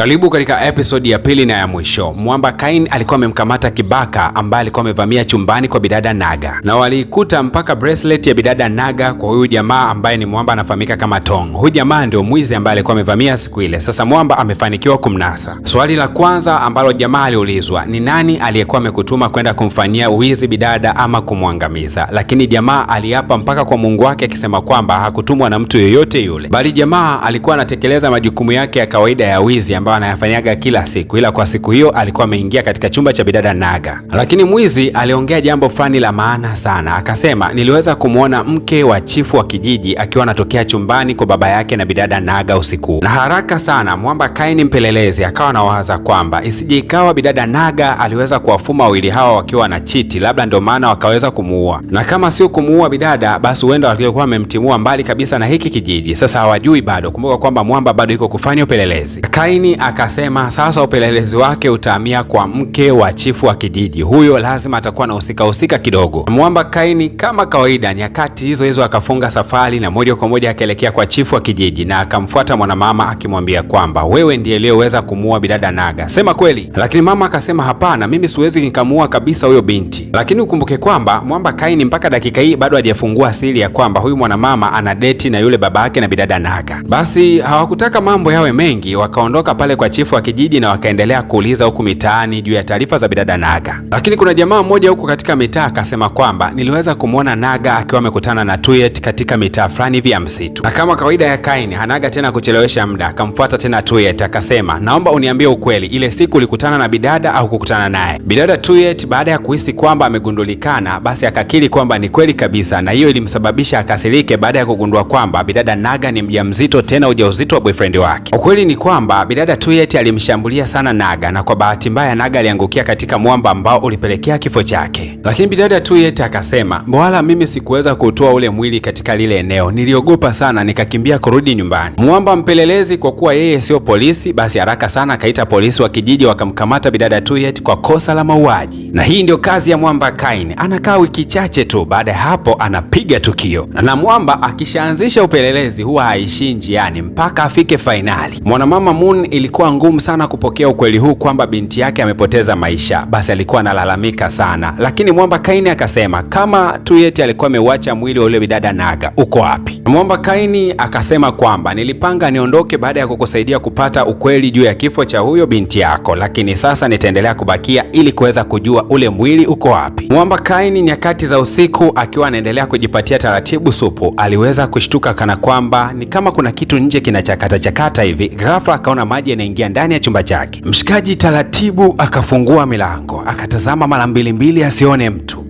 Karibu katika episodi ya pili na ya mwisho. Mwamba Kain alikuwa amemkamata kibaka ambaye alikuwa amevamia chumbani kwa bidada Naga, na waliikuta mpaka bracelet ya bidada Naga kwa huyu jamaa ambaye ni Mwamba anafahamika kama Tong. Huyu jamaa ndio mwizi ambaye alikuwa amevamia siku ile. Sasa Mwamba amefanikiwa kumnasa. Swali la kwanza ambalo jamaa aliulizwa ni nani aliyekuwa amekutuma kwenda kumfanyia uwizi bidada ama kumwangamiza, lakini jamaa aliapa mpaka kwa Mungu wake akisema kwamba hakutumwa na mtu yoyote yule, bali jamaa alikuwa anatekeleza majukumu yake ya kawaida ya wizi ambayo anayafanyaga kila siku, ila kwa siku hiyo alikuwa ameingia katika chumba cha bidada Naga. Lakini mwizi aliongea jambo fulani la maana sana, akasema niliweza kumwona mke wa chifu wa kijiji akiwa anatokea chumbani kwa baba yake na bidada Naga usiku. Na haraka sana Mwamba Kain mpelelezi akawa anawaza kwamba isije ikawa bidada Naga aliweza kuwafuma wawili hawa wakiwa na chiti, labda ndio maana wakaweza kumuua, na kama sio kumuua bidada basi huenda walikuwa wamemtimua mbali kabisa na hiki kijiji. Sasa hawajui bado, kumbuka kwamba Mwamba bado yuko kufanya upelelezi. Kain akasema sasa upelelezi wake utahamia kwa mke wa chifu wa kijiji, huyo lazima atakuwa na husika kidogo. Mwamba Kain kama kawaida nyakati hizo hizo akafunga safari na moja kwa moja akaelekea kwa chifu wa kijiji, na akamfuata mwanamama akimwambia kwamba wewe ndiye aliyeweza kumuua bidada Naga, sema kweli? Lakini mama akasema hapana, mimi siwezi nikamuua kabisa huyo binti. Lakini ukumbuke kwamba Mwamba Kain mpaka dakika hii bado hajafungua siri ya kwamba huyu mwanamama ana deti na yule baba yake na bidada Naga. Basi hawakutaka mambo yawe mengi, wakaondoka pale kwa chifu wa kijiji na wakaendelea kuuliza huku mitaani juu ya taarifa za bidada Naga. Lakini kuna jamaa mmoja huko katika mitaa akasema kwamba niliweza kumwona Naga akiwa amekutana na Tuyet katika mitaa fulani hivi ya msitu. Na kama kawaida ya Kain hanaga tena kuchelewesha muda, akamfuata tena Tuyet akasema naomba uniambie ukweli, ile siku ulikutana na bidada au kukutana naye? Bidada Tuyet baada ya kuhisi kwamba amegundulikana, basi akakiri kwamba ni kweli kabisa, na hiyo ilimsababisha akasirike baada ya kugundua kwamba bidada Naga ni mjamzito, tena ujauzito wa boyfriend wake. Ukweli ni kwamba bidada Tuyet alimshambulia sana Naga, na kwa bahati mbaya Naga aliangukia katika mwamba ambao ulipelekea kifo chake. Lakini bidada Tuyet akasema wala mimi sikuweza kutoa ule mwili katika lile eneo, niliogopa sana nikakimbia kurudi nyumbani. Mwamba mpelelezi kwa kuwa yeye sio polisi, basi haraka sana akaita polisi wa kijiji wakamkamata bidada Tuyet kwa kosa la mauaji. Na hii ndio kazi ya Mwamba Kain, anakaa wiki chache tu, baada ya hapo anapiga tukio. Na Mwamba akishaanzisha upelelezi huwa haishii njiani mpaka afike fainali. Mwanamama Moon ilikuwa ngumu sana kupokea ukweli huu kwamba binti yake amepoteza maisha, basi alikuwa analalamika sana. Lakini Mwamba Kain akasema kama Tuyet alikuwa ameuacha mwili wa yule bidada Naga, uko wapi? Mwamba Kain akasema kwamba nilipanga niondoke baada ya kukusaidia kupata ukweli juu ya kifo cha huyo binti yako, lakini sasa nitaendelea kubakia ili kuweza kujua ule mwili uko wapi. Mwamba Kain nyakati za usiku akiwa anaendelea kujipatia taratibu supu, aliweza kushtuka kana kwamba ni kama kuna kitu nje kinachakata hivi. Ghafla akaona maji yanaingia ndani ya chumba chake. Mshikaji taratibu akafungua milango, akatazama mara mbili asione mtu.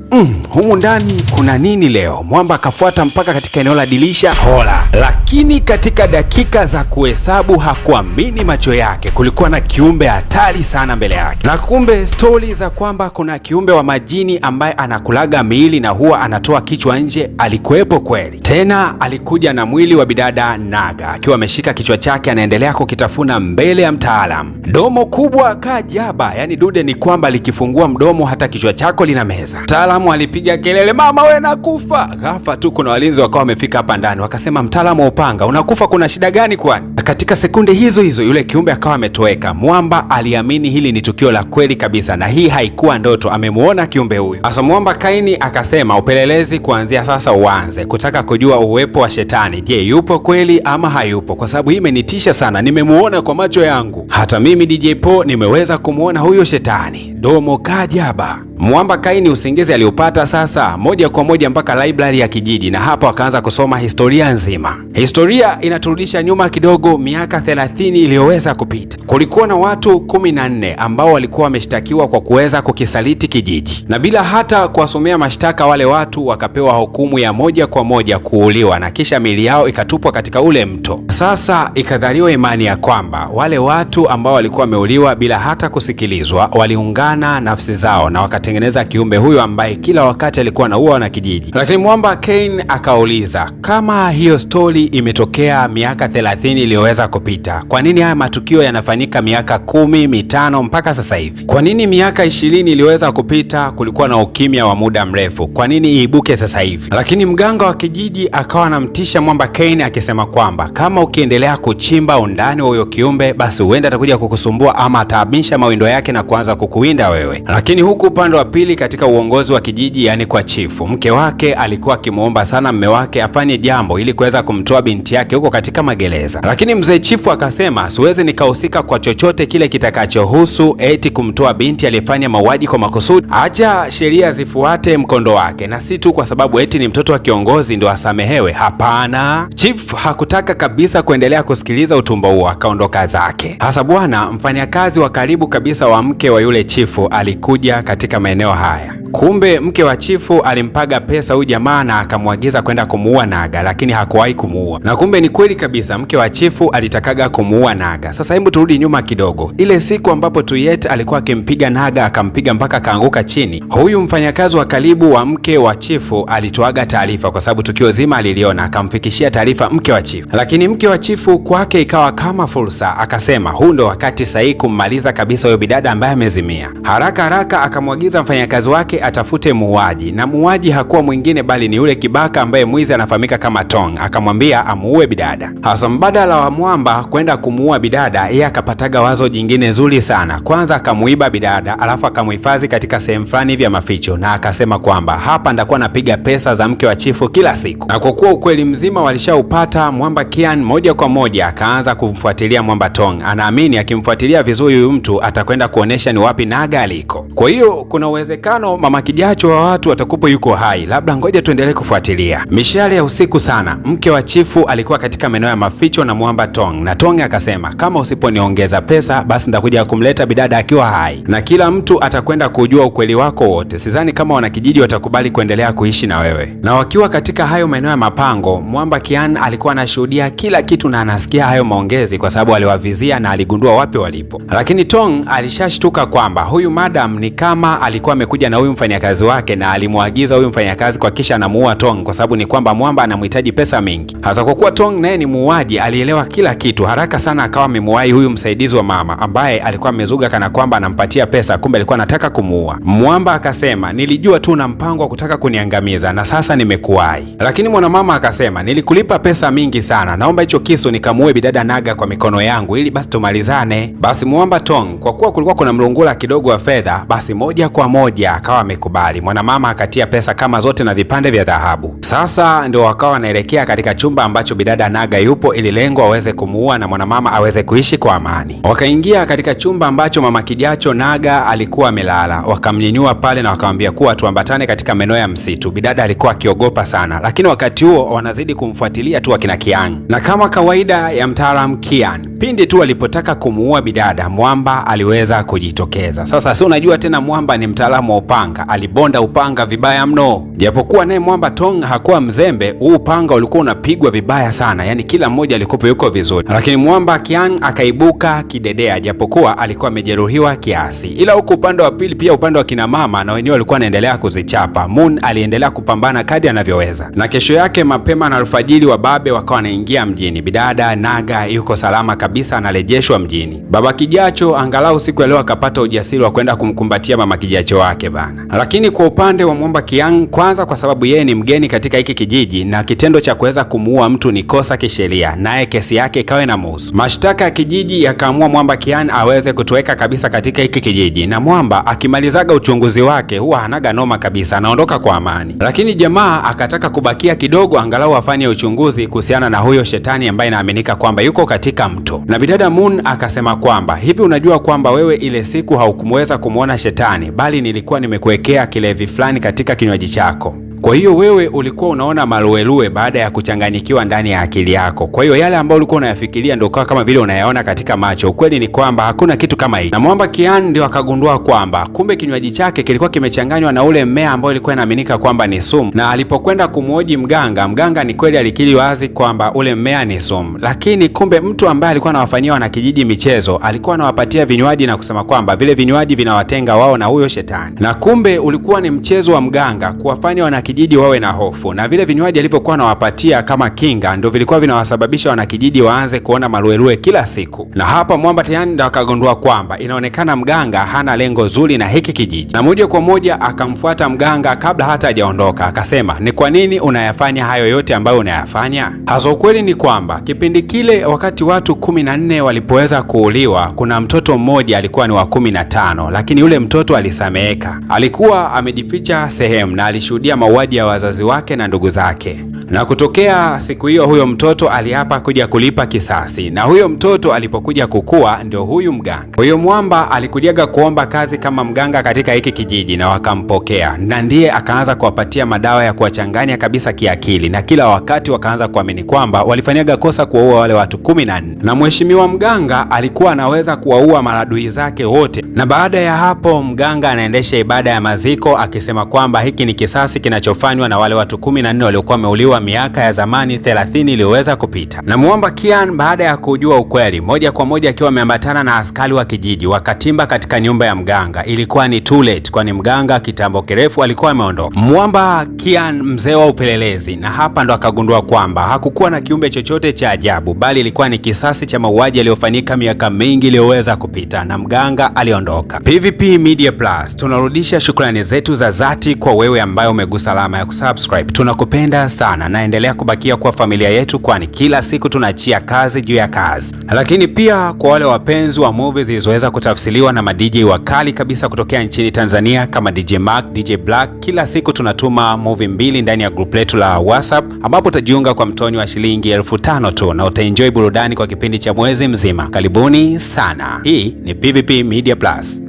Humu ndani kuna nini leo? Mwamba akafuata mpaka katika eneo la dirisha hola, lakini katika dakika za kuhesabu hakuamini macho yake. Kulikuwa na kiumbe hatari sana mbele yake, na kumbe stori za kwamba kuna kiumbe wa majini ambaye anakulaga miili na huwa anatoa kichwa nje alikuwepo kweli. Tena alikuja na mwili wa bidada Naga akiwa ameshika kichwa chake, anaendelea kukitafuna mbele ya mtaalamu. Domo kubwa kajaba, yani dude ni kwamba likifungua mdomo hata kichwa chako lina meza. Mtaalamu alipiga kelele, mama we nakufa. Ghafla tu kuna walinzi wakawa wamefika hapa ndani, wakasema mtaalamu wa upanga, unakufa, kuna shida gani kwani? Na katika sekunde hizo hizo yule kiumbe akawa ametoweka. Mwamba aliamini hili ni tukio la kweli kabisa, na hii haikuwa ndoto, amemuona kiumbe huyu. Sasa Mwamba Kain akasema upelelezi kuanzia sasa uanze, kutaka kujua uwepo wa shetani. Je, yupo kweli ama hayupo? Kwa sababu hii imenitisha sana, nimemuona kwa macho yangu. Hata mimi DJ Po nimeweza kumuona huyo shetani. Domo kajaba. Mwamba Kain usingizi aliupata sasa moja kwa moja mpaka library ya kijiji, na hapo akaanza kusoma historia nzima. Historia inaturudisha nyuma kidogo miaka 30 iliyoweza kupita. Kulikuwa na watu 14 ambao walikuwa wameshtakiwa kwa kuweza kukisaliti kijiji, na bila hata kuwasomea mashtaka wale watu wakapewa hukumu ya moja kwa moja kuuliwa, na kisha miili yao ikatupwa katika ule mto. Sasa ikadhariwa imani ya kwamba wale watu ambao walikuwa wameuliwa bila hata kusikilizwa waliungana nafsi zao na wakatengeneza kiumbe huyo ambaye kila wakati alikuwa anaua na kijiji. Lakini mwamba Cain akauliza, kama hiyo stori imetokea miaka 30 iliyoweza kupita, kwa nini haya matukio yanafanyika miaka 10, 5 mpaka sasa hivi? Kwa nini miaka 20 iliweza kupita kulikuwa na ukimya wa muda mrefu? Kwa nini iibuke sasa hivi? Lakini mganga wa kijiji akawa anamtisha mwamba Cain akisema kwamba kama ukiendelea kuchimba undani wa huyo kiumbe, basi huenda atakuja kukusumbua ama ataamisha mawindo yake na kuanza kukuwinda wewe. Lakini huku upande wa pili katika uongozi wa kijiji, yani kwa chifu, mke wake alikuwa akimuomba sana mme wake afanye jambo ili kuweza kumtoa binti yake huko katika magereza. Lakini mzee chifu akasema, siwezi nikahusika kwa chochote kile kitakachohusu eti kumtoa binti aliyefanya mauaji kwa makusudi. Acha sheria zifuate mkondo wake, na si tu kwa sababu eti ni mtoto wa kiongozi ndio asamehewe. Hapana, chief hakutaka kabisa kuendelea kusikiliza utumbo huo, akaondoka zake. Hasa bwana, mfanyakazi wa karibu kabisa wa mke wa yule chifu alikuja katika maeneo haya. Kumbe mke wa chifu alimpaga pesa huyu jamaa na akamwagiza kwenda kumuua Naga, lakini hakuwahi kumuua. Na kumbe ni kweli kabisa, mke wa chifu alitakaga kumuua Naga. Sasa hebu turudi nyuma kidogo. Ile siku ambapo Tuyet alikuwa akimpiga Naga, akampiga mpaka kaanguka chini, huyu mfanyakazi wa karibu wa mke wa chifu alitoaga taarifa, kwa sababu tukio zima aliliona, akamfikishia taarifa mke wa chifu. Lakini mke wa chifu kwake ikawa kama fursa, akasema huu ndo wakati sahihi kummaliza kabisa huyo bidada ambaye amezimia. Haraka haraka akamwagiza mfanyakazi wake atafute muuaji, na muuaji hakuwa mwingine bali ni yule kibaka ambaye mwizi anafahamika kama Tong. Akamwambia amuue bidada. Hasa mbadala wa mwamba kwenda kumuua bidada, yeye akapataga wazo jingine zuri sana. Kwanza akamuiba bidada, alafu akamuhifadhi katika sehemu fulani vya maficho, na akasema kwamba hapa ndakuwa napiga pesa za mke wa chifu kila siku. Na kwa kuwa ukweli mzima walishaupata, mwamba Kian moja kwa moja akaanza kumfuatilia mwamba Tong. Anaamini akimfuatilia vizuri huyu mtu atakwenda kuonesha ni wapi Naga aliko. Kwa hiyo kuna uwezekano mama kijacho wa watu watakupo yuko hai, labda ngoja tuendelee kufuatilia. Mishale ya usiku sana, mke wa chifu alikuwa katika maeneo ya maficho na mwamba Tong, na Tong akasema kama usiponiongeza pesa basi ndakuja kumleta bidada akiwa hai, na kila mtu atakwenda kujua ukweli wako wote. Sidhani kama wanakijiji watakubali kuendelea kuishi na wewe. Na wakiwa katika hayo maeneo ya mapango, mwamba Kian alikuwa anashuhudia kila kitu na anasikia hayo maongezi, kwa sababu aliwavizia na aligundua wapi walipo. Lakini Tong alishashtuka kwamba huyu madam ni kama alikuwa amekuja na huyu mfanyakazi wake, na alimwagiza huyu mfanyakazi kwa kisha anamuua Tong, kwa sababu ni kwamba mwamba anamhitaji pesa mingi. Hasa kwa kuwa Tong naye ni muuaji, alielewa kila kitu haraka sana, akawa amemuai huyu msaidizi wa mama ambaye alikuwa amezuga kana kwamba anampatia pesa, kumbe alikuwa anataka kumuua. Mwamba akasema nilijua tu na mpango wa kutaka kuniangamiza na sasa nimekuai. Lakini mwanamama akasema nilikulipa pesa mingi sana, naomba hicho kisu nikamuue bidada Naga kwa mikono yangu ili basi tumalizane. Basi mwamba Tong, kwa kuwa kulikuwa kuna mlungula kidogo wa fedha, basi moja kwa moja akawa amekubali. Mwanamama akatia pesa kama zote na vipande vya dhahabu. Sasa ndio wakawa wanaelekea katika chumba ambacho bidada Naga yupo, ili lengo aweze kumuua na mwanamama aweze kuishi kwa amani. Wakaingia katika chumba ambacho mama kijacho Naga alikuwa amelala, wakamnyenyua pale na wakamwambia kuwa tuambatane katika maeneo ya msitu. Bidada alikuwa akiogopa sana, lakini wakati huo wanazidi kumfuatilia tu akina Kian. Na kama kawaida ya mtaalamu Kian, pindi tu alipotaka kumuua bidada, mwamba aliweza kujitokeza. Sasa si unajua tena mwamba ni mtaalamu wa upanga, alibonda upanga vibaya mno. Japokuwa naye mwamba Tong hakuwa mzembe, huu upanga ulikuwa unapigwa vibaya sana, yani kila mmoja alikuwa yuko vizuri. Lakini mwamba Kian akaibuka kidedea, japokuwa alikuwa amejeruhiwa kiasi. Ila huko upande wa pili pia, upande wa kina mama na wenyewe walikuwa wanaendelea kuzichapa. Moon aliendelea kupambana kadri anavyoweza. Na kesho yake mapema na alfajiri wa babe wakawa wanaingia mjini. Bidada Naga yuko salama kabisa, analejeshwa mjini. Baba kijacho angalau siku ya leo akapata ujasiri wa kwenda kumkumbatia mama kijacho wake bana. Lakini kwa upande wa mwamba Kian, kwanza kwa sababu yeye ni mgeni katika hiki kijiji na kitendo cha kuweza kumuua mtu ni kosa kisheria, naye kesi yake ikawe na muhusu. Mashtaka ya kijiji yakaamua mwamba Kian aweze kutoweka kabisa katika hiki kijiji, na mwamba akimalizaga uchunguzi wake huwa hanaga noma kabisa, anaondoka kwa amani. Lakini jamaa akataka kubakia kidogo angalau afanye uchunguzi kuhusiana na huyo shetani ambaye inaaminika kwamba yuko katika mto. Na bidada Moon akasema kwamba hivi unajua kwamba wewe ile siku haukumweza kumuona shetani, bali nilikuwa nimekuwekea kilevi fulani katika kinywaji chako. Kwa hiyo wewe ulikuwa unaona maluelue baada ya kuchanganyikiwa ndani ya akili yako. Kwa hiyo yale ambayo ulikuwa unayafikiria ndio kama vile unayaona katika macho. Ukweli ni kwamba hakuna kitu kama hiki. Na Mwamba Kian ndio akagundua kwamba kumbe kinywaji chake kilikuwa kimechanganywa na ule mmea ambao ilikuwa inaaminika kwamba ni sumu, na alipokwenda kumhoji mganga ni kweli alikiri wazi kwamba ule mmea ni sumu, lakini kumbe mtu ambaye alikuwa anawafanyia wanakijiji michezo alikuwa anawapatia vinywaji na kusema kwamba vile vinywaji vinawatenga wao na huyo shetani, na kumbe ulikuwa ni mchezo wa mganga kuwafanya wanakijiji wawe na hofu, na vile vinywaji alivyokuwa anawapatia kama kinga ndio vilikuwa vinawasababisha wanakijiji waanze kuona maluelue kila siku. Na hapa Mwamba tayari ndo akagundua kwamba inaonekana mganga hana lengo zuri na hiki kijiji, na moja kwa moja akamfuata mganga kabla hata hajaondoka. Akasema, ni kwa nini unayafanya hayo yote ambayo unayafanya? Hasa ukweli ni kwamba kipindi kile wakati watu 14 walipoweza kuuliwa, kuna mtoto mmoja alikuwa ni wa 15, lakini yule mtoto alisameheka. Alikuwa amejificha sehemu na alishuhudia mauaji ya wazazi wake na ndugu zake, na kutokea siku hiyo huyo mtoto aliapa kuja kulipa kisasi, na huyo mtoto alipokuja kukua ndio huyu mganga. Huyo Mwamba alikujaga kuomba kazi kama mganga katika hiki kijiji na wakampokea, na ndiye akaanza kuwapatia madawa ya kuwachanganya kabisa kiakili, na kila wakati wakaanza kuamini kwamba walifanyaga kosa kuwaua wale watu 14, na mheshimiwa mganga alikuwa anaweza kuwaua maadui zake wote. Na baada ya hapo mganga anaendesha ibada ya maziko akisema kwamba hiki ni kisasi kinachofanywa na wale watu 14 waliokuwa wameuliwa miaka ya zamani 30 iliyoweza kupita. Na Mwamba Kian baada ya kujua ukweli, moja kwa moja akiwa ameambatana na askari wa kijiji wakatimba katika nyumba ya mganga. Ilikuwa ni too late, kwani mganga kitambo kirefu alikuwa ameondoka. Mwamba Kian mzee wa upelelezi, na hapa ndo akagundua kwamba hakukuwa na kiumbe chochote cha ajabu, bali ilikuwa ni kisasi cha mauaji yaliyofanyika miaka mingi iliyoweza kupita, na mganga aliondoka. PVP Media Plus tunarudisha shukrani zetu za dhati kwa wewe ambaye umegusa alama ya kusubscribe. Tunakupenda sana, naendelea kubakia kwa familia yetu, kwani kila siku tunaachia kazi juu ya kazi. Lakini pia kwa wale wapenzi wa movies zilizoweza kutafsiriwa na madj wakali kabisa kutokea nchini Tanzania kama DJ Mark, DJ Black, kila siku tunatuma movie 2 ndani ya group letu la WhatsApp, ambapo utajiunga kwa mtoni wa shilingi 5,000 tu na utaenjoy burudani kwa kipindi cha mwezi mzima. Karibuni sana. Hii ni PVP Media Plus.